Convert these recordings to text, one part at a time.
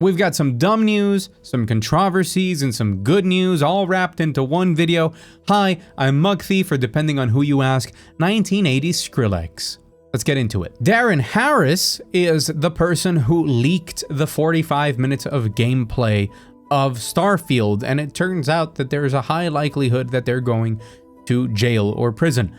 We've got some dumb news, some controversies, and some good news all wrapped into one video. Hi, I'm Mugthief, or depending on who you ask, 1980s Skrillex. Let's get into it. Darren Harris is the person who leaked the 45 minutes of gameplay of Starfield, and it turns out that there's a high likelihood that they're going to jail or prison.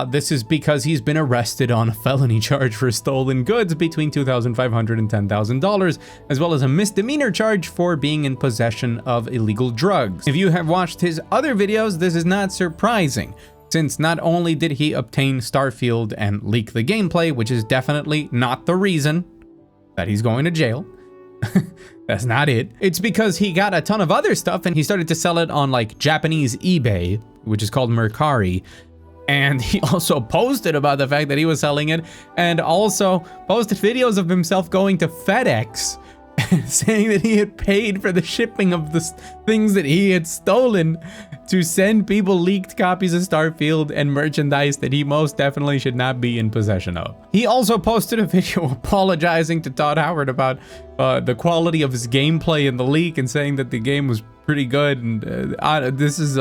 This is because he's been arrested on a felony charge for stolen goods between $2,500 and $10,000, as well as a misdemeanor charge for being in possession of illegal drugs. If you have watched his other videos, this is not surprising, since not only did he obtain Starfield and leak the gameplay, which is definitely not the reason that he's going to jail. That's not it. It's because he got a ton of other stuff and he started to sell it on like Japanese eBay, which is called Mercari. And he also posted about the fact that he was selling it, and also posted videos of himself going to FedEx saying that he had paid for the shipping of the things that he had stolen to send people leaked copies of Starfield and merchandise that he most definitely should not be in possession of. He also posted a video apologizing to Todd Howard about the quality of his gameplay in the leak and saying that the game was pretty good. And this is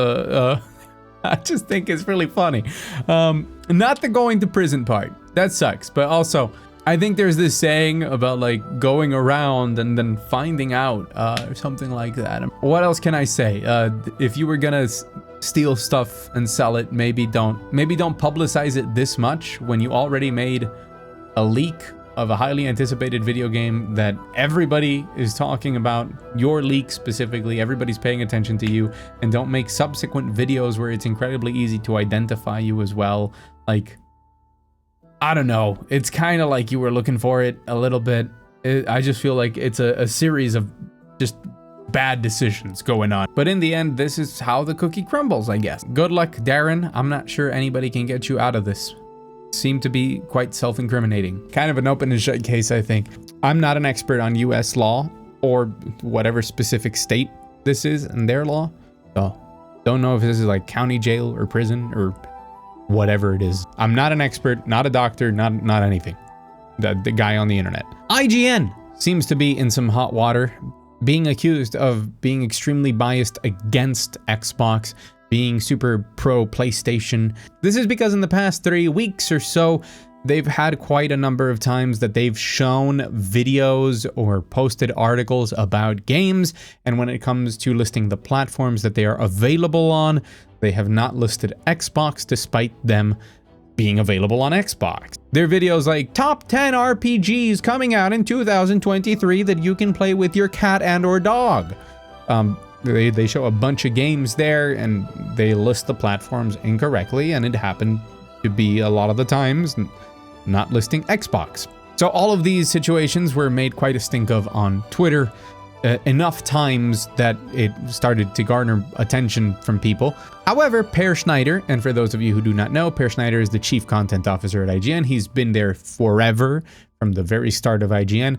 I just think it's really funny. Not the going to prison part. That sucks. But also, I think there's this saying about like going around and then finding out or something like that. What else can I say? If you were gonna steal stuff and sell it, maybe don't publicize it this much when you already made a leak of a highly anticipated video game that everybody is talking about, your leak specifically, everybody's paying attention to you, and don't make subsequent videos where it's incredibly easy to identify you as well. Like, I don't know, it's kind of like you were looking for it a little bit. I just feel like it's a series of just bad decisions going on. But in the end, this is how the cookie crumbles, I guess. Good luck, Darren. I'm not sure anybody can get you out of this. Seem to be quite self-incriminating. Kind of an open and shut case, I think. I'm not an expert on US law or whatever specific state this is in their law. So don't know if this is like county jail or prison or whatever it is. I'm not an expert, not a doctor, not anything. The guy on the internet. IGN seems to be in some hot water, being accused of being extremely biased against Xbox, being super pro PlayStation. This is because in the past 3 weeks or so, they've had quite a number of times that they've shown videos or posted articles about games, and when it comes to listing the platforms that they are available on, they have not listed Xbox despite them being available on Xbox. Their videos like top 10 RPGs coming out in 2023 that you can play with your cat and or dog. They show a bunch of games there and they list the platforms incorrectly, and it happened to be a lot of the times not listing Xbox. So all of these situations were made quite a stink of on Twitter, enough times that it started to garner attention from people. However, Per Schneider, and for those of you who do not know, Per Schneider is the chief content officer at IGN. He's been there forever, from the very start of IGN.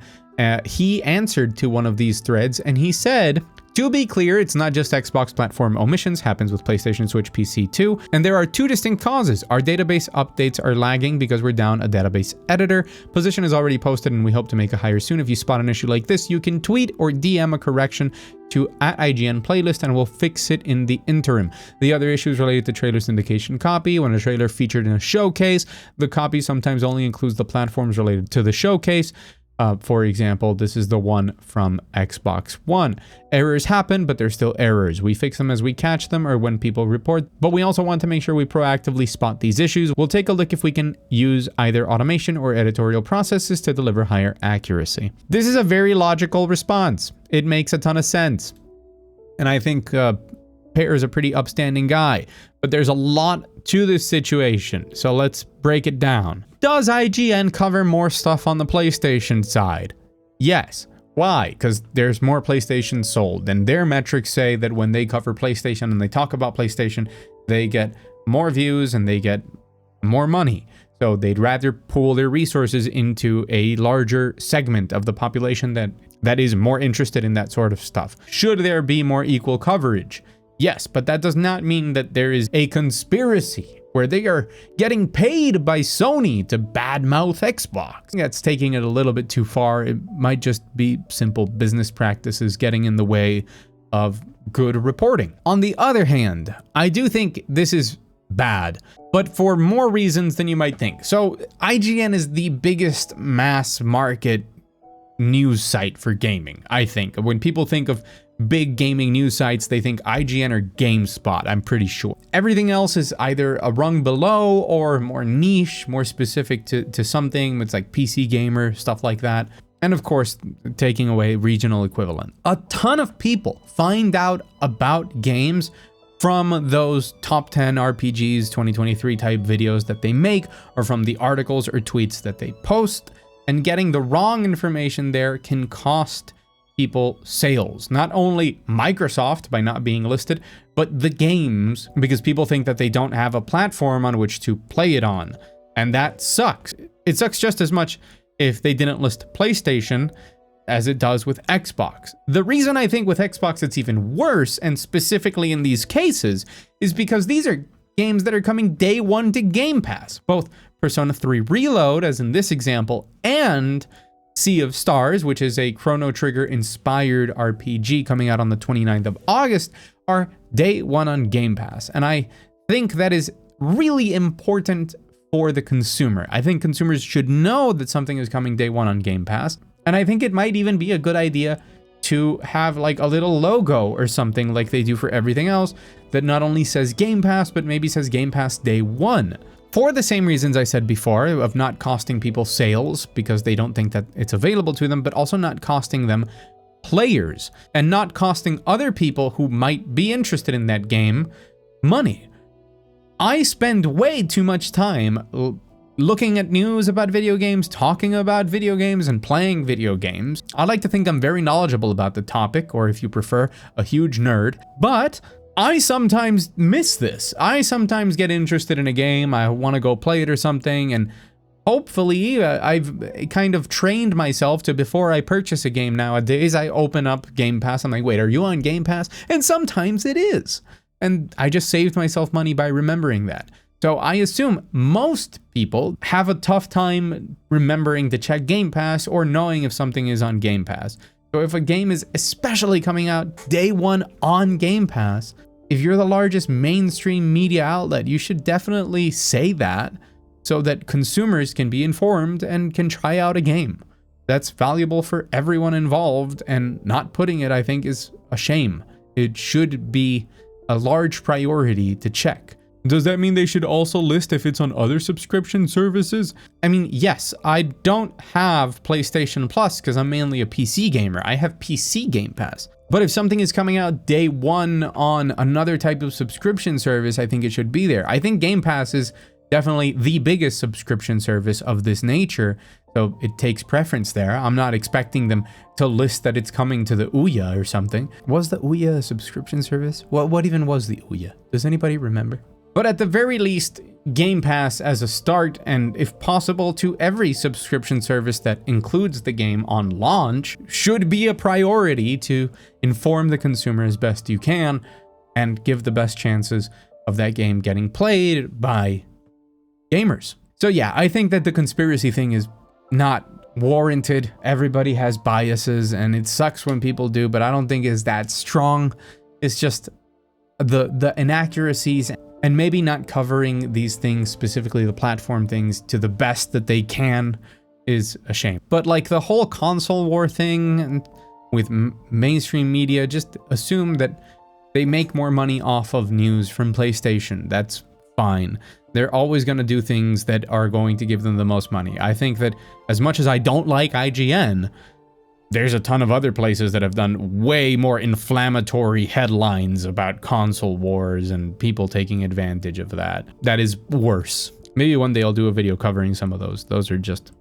He answered to one of these threads and he said, "To be clear, it's not just Xbox platform omissions, happens with PlayStation, Switch, PC too, and there are two distinct causes. Our database updates are lagging because we're down a database editor. Position is already posted and we hope to make a hire soon. If you spot an issue like this, you can tweet or DM a correction to @IGN playlist and we'll fix it in the interim. The other issue is related to trailer syndication copy. When a trailer featured in a showcase, the copy sometimes only includes the platforms related to the showcase. For example, this is the one from Xbox One. Errors happen, but they're still errors. We fix them as we catch them or when people report, but we also want to make sure we proactively spot these issues. We'll take a look if we can use either automation or editorial processes to deliver higher accuracy." This is a very logical response. It makes a ton of sense. And I think Per is a pretty upstanding guy, but there's a lot to this situation. So let's break it down. Does IGN cover more stuff on the PlayStation side? Yes. Why? Because there's more PlayStation sold, and their metrics say that when they cover PlayStation and they talk about PlayStation, they get more views and they get more money. So they'd rather pool their resources into a larger segment of the population that is more interested in that sort of stuff. Should there be more equal coverage? Yes, but that does not mean that there is a conspiracy where they are getting paid by Sony to badmouth Xbox. That's taking it a little bit too far. It might just be simple business practices getting in the way of good reporting. On the other hand, I do think this is bad, but for more reasons than you might think. So IGN is the biggest mass market news site for gaming, I think. When people think of big gaming news sites, they think IGN or GameSpot, I'm pretty sure. Everything else is either a rung below or more niche, more specific to something. It's like PC Gamer, stuff like that. And of course, taking away regional equivalent. A ton of people find out about games from those top 10 RPGs 2023 type videos that they make, or from the articles or tweets that they post. And getting the wrong information there can cost people sales. Not only Microsoft by not being listed, but the games, because people think that they don't have a platform on which to play it on. And that sucks. It sucks just as much if they didn't list PlayStation as it does with Xbox. The reason I think with Xbox it's even worse, and specifically in these cases, is because these are games that are coming day one to Game Pass. Both Persona 3 Reload, as in this example, and Sea of Stars, which is a Chrono Trigger inspired RPG coming out on the 29th of August, are day one on Game Pass. And I think that is really important for the consumer. I think consumers should know that something is coming day one on Game Pass. And I think it might even be a good idea to have like a little logo or something like they do for everything else that not only says Game Pass, but maybe says Game Pass day one. For the same reasons I said before, of not costing people sales because they don't think that it's available to them, but also not costing them players, and not costing other people who might be interested in that game money. I spend way too much time looking at news about video games, talking about video games, and playing video games. I like to think I'm very knowledgeable about the topic, or if you prefer, a huge nerd, but I sometimes miss this. I sometimes get interested in a game, I want to go play it or something, and hopefully I've kind of trained myself to, before I purchase a game nowadays, I open up Game Pass, I'm like, wait, are you on Game Pass? And sometimes it is. And I just saved myself money by remembering that. So I assume most people have a tough time remembering to check Game Pass or knowing if something is on Game Pass. So if a game is especially coming out day one on Game Pass, if you're the largest mainstream media outlet, you should definitely say that so that consumers can be informed and can try out a game. That's valuable for everyone involved, and not putting it, I think, is a shame. It should be a large priority to check. Does that mean they should also list if it's on other subscription services? I mean, yes, I don't have PlayStation Plus because I'm mainly a PC gamer. I have PC Game Pass. But if something is coming out day one on another type of subscription service, I think it should be there. I think Game Pass is definitely the biggest subscription service of this nature, so it takes preference there. I'm not expecting them to list that it's coming to the Ouya or something. Was the Ouya a subscription service? What even was the Ouya? Does anybody remember? But at the very least, Game Pass as a start, and if possible to every subscription service that includes the game on launch, should be a priority to inform the consumer as best you can and give the best chances of that game getting played by gamers. So yeah, I think that the conspiracy thing is not warranted. Everybody has biases and it sucks when people do, but I don't think it's that strong. It's just the inaccuracies and maybe not covering these things, specifically the platform things, to the best that they can is a shame. But like the whole console war thing with mainstream media, just assume that they make more money off of news from PlayStation. That's fine. They're always going to do things that are going to give them the most money. I think that as much as I don't like IGN, there's a ton of other places that have done way more inflammatory headlines about console wars and people taking advantage of that. That is worse. Maybe one day I'll do a video covering some of those. Those are just,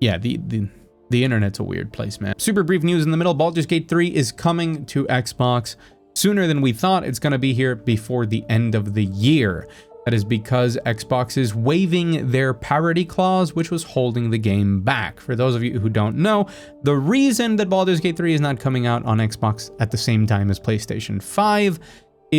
yeah, the internet's a weird place, man. Super brief news in the middle. Baldurs Gate 3 is coming to Xbox sooner than we thought. It's going to be here before the end of the year. That is because Xbox is waiving their parity clause, which was holding the game back. For those of you who don't know, the reason that Baldur's Gate 3 is not coming out on Xbox at the same time as PlayStation 5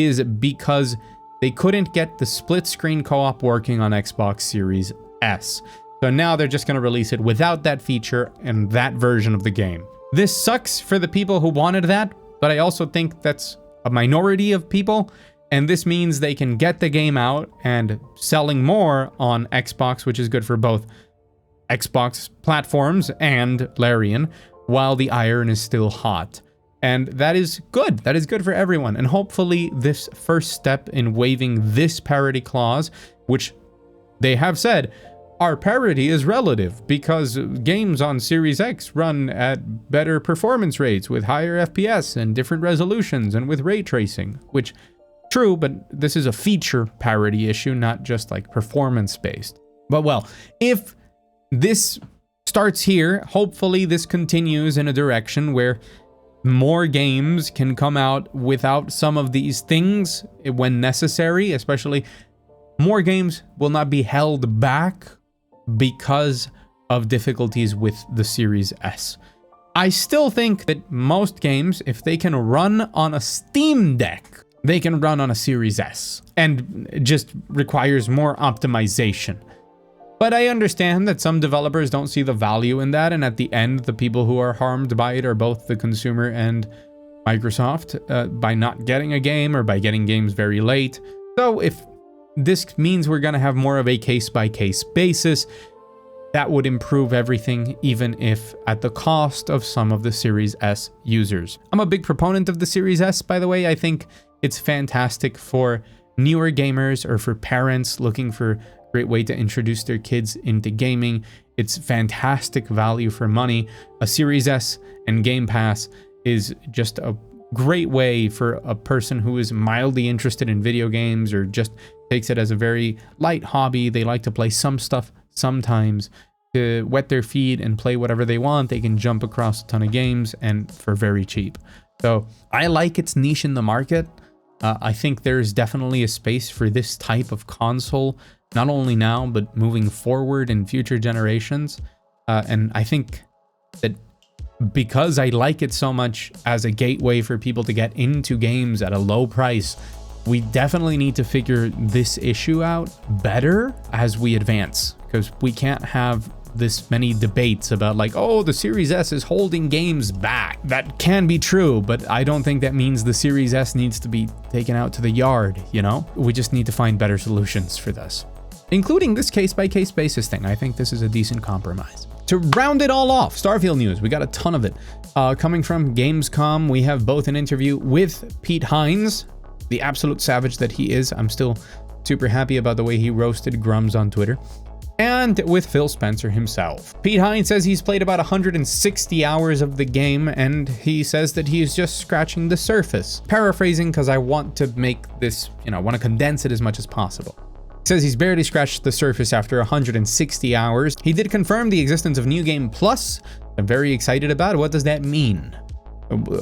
is because they couldn't get the split screen co-op working on Xbox Series S. So now they're just going to release it without that feature and that version of the game. This sucks for the people who wanted that, but I also think that's a minority of people, and this means they can get the game out and selling more on Xbox, which is good for both Xbox platforms and Larian, while the iron is still hot. And that is good. That is good for everyone. And hopefully this first step in waiving this parity clause, which they have said, our parity is relative because games on Series X run at better performance rates with higher FPS and different resolutions and with ray tracing, which true, but this is a feature parity issue, not just like performance based. But well, if this starts here, hopefully this continues in a direction where more games can come out without some of these things when necessary, especially more games will not be held back because of difficulties with the Series S. I still think that most games, if they can run on a Steam Deck, they can run on a Series S, and it just requires more optimization. But I understand that some developers don't see the value in that, and at the end, the people who are harmed by it are both the consumer and Microsoft by not getting a game or by getting games very late. So if this means we're going to have more of a case-by-case basis, that would improve everything, even if at the cost of some of the Series S users. I'm a big proponent of the Series S, by the way. I think it's fantastic for newer gamers or for parents looking for a great way to introduce their kids into gaming. It's fantastic value for money. A Series S and Game Pass is just a great way for a person who is mildly interested in video games or just takes it as a very light hobby. They like to play some stuff sometimes to wet their feet and play whatever they want. They can jump across a ton of games and for very cheap. So I like its niche in the market. I think there's definitely a space for this type of console, not only now, but moving forward in future generations. And I think that because I like it so much as a gateway for people to get into games at a low price, we definitely need to figure this issue out better as we advance, because we can't have this many debates about like, oh, the Series S is holding games back. That can be true, but I don't think that means the Series S needs to be taken out to the yard, you know? We just need to find better solutions for this, including this case-by-case basis thing. I think this is a decent compromise. To round it all off, Starfield news, we got a ton of it. Coming from Gamescom, we have both an interview with Pete Hines, the absolute savage that he is. I'm still super happy about the way he roasted Grums on Twitter. And with Phil Spencer himself. Pete Hines says he's played about 160 hours of the game, and he says that he's just scratching the surface. Paraphrasing, because I want to make this, I want to condense it as much as possible. He says he's barely scratched the surface after 160 hours. He did confirm the existence of New Game Plus. I'm very excited about it. What does that mean?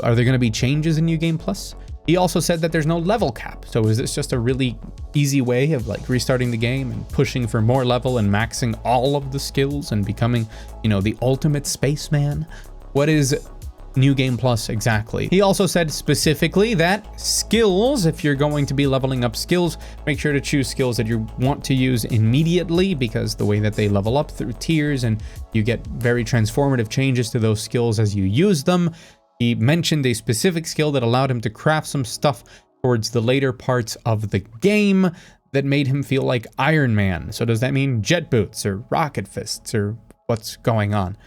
Are there going to be changes in New Game Plus? He also said that there's no level cap. So is this just a really easy way of like restarting the game and pushing for more level and maxing all of the skills and becoming, the ultimate spaceman? What is New Game Plus exactly? He also said specifically that skills, if you're going to be leveling up skills, make sure to choose skills that you want to use immediately, because the way that they level up through tiers and you get very transformative changes to those skills as you use them. He mentioned a specific skill that allowed him to craft some stuff towards the later parts of the game that made him feel like Iron Man. So does that mean jet boots or rocket fists, or what's going on?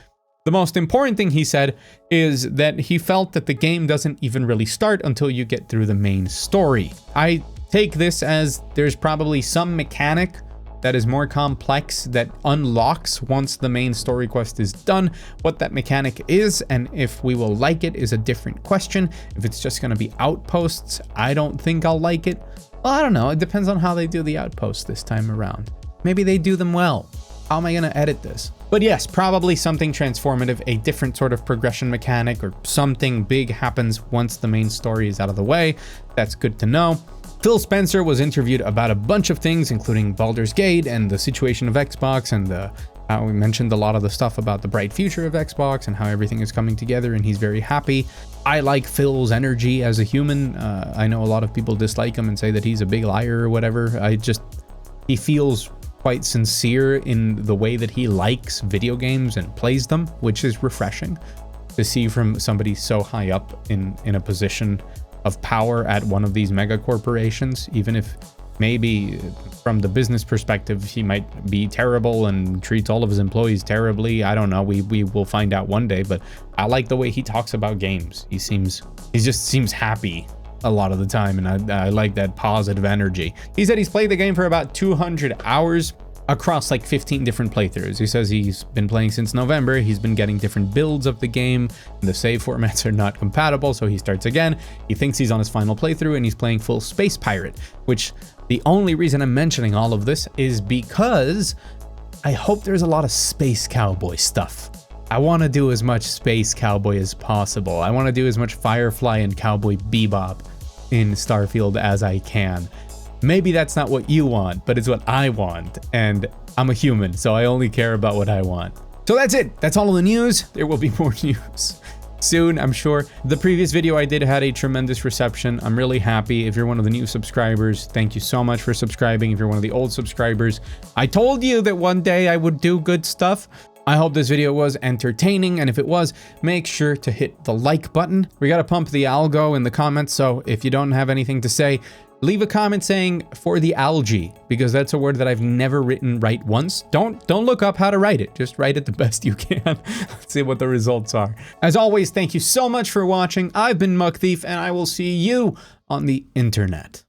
The most important thing he said is that he felt that the game doesn't even really start until you get through the main story. I take this as there's probably some mechanic that is more complex that unlocks once the main story quest is done. What that mechanic is and if we will like it is a different question. If it's just going to be outposts, I don't think I'll like it. Well, I don't know. It depends on how they do the outposts this time around. Maybe they do them well. How am I going to edit this? But yes, probably something transformative, a different sort of progression mechanic, or something big happens once the main story is out of the way. That's good to know. Phil Spencer was interviewed about a bunch of things, including Baldur's Gate and the situation of Xbox, and we mentioned a lot of the stuff about the bright future of Xbox and how everything is coming together, and he's very happy. I like Phil's energy as a human. I know a lot of people dislike him and say that he's a big liar or whatever. He feels quite sincere in the way that he likes video games and plays them, which is refreshing to see from somebody so high up in a position of power at one of these mega corporations, even if maybe from the business perspective he might be terrible and treats all of his employees terribly. I don't know, we will find out one day, but I like the way he talks about games. He just seems happy a lot of the time, and I like that positive energy. He said he's played the game for about 200 hours across like 15 different playthroughs. He says he's been playing since November. He's been getting different builds of the game. The save formats are not compatible, so he starts again. He thinks he's on his final playthrough, and he's playing full Space Pirate, which the only reason I'm mentioning all of this is because I hope there's a lot of Space Cowboy stuff. I want to do as much Space Cowboy as possible. I want to do as much Firefly and Cowboy Bebop in Starfield as I can. Maybe that's not what you want, but it's what I want, and I'm a human, so I only care about what I want. So that's it. That's all of the news. There will be more news soon, I'm sure. The previous video I did had a tremendous reception. I'm really happy. If you're one of the new subscribers, thank you so much for subscribing. If you're one of the old subscribers, I told you that one day I would do good stuff. I hope this video was entertaining, and if it was, make sure to hit the like button. We gotta pump the algo in the comments, so if you don't have anything to say, leave a comment saying for the algae, because that's a word that I've never written right once. Don't look up how to write it. Just write it the best you can. Let's see what the results are. As always, thank you so much for watching. I've been Mugthief, and I will see you on the internet.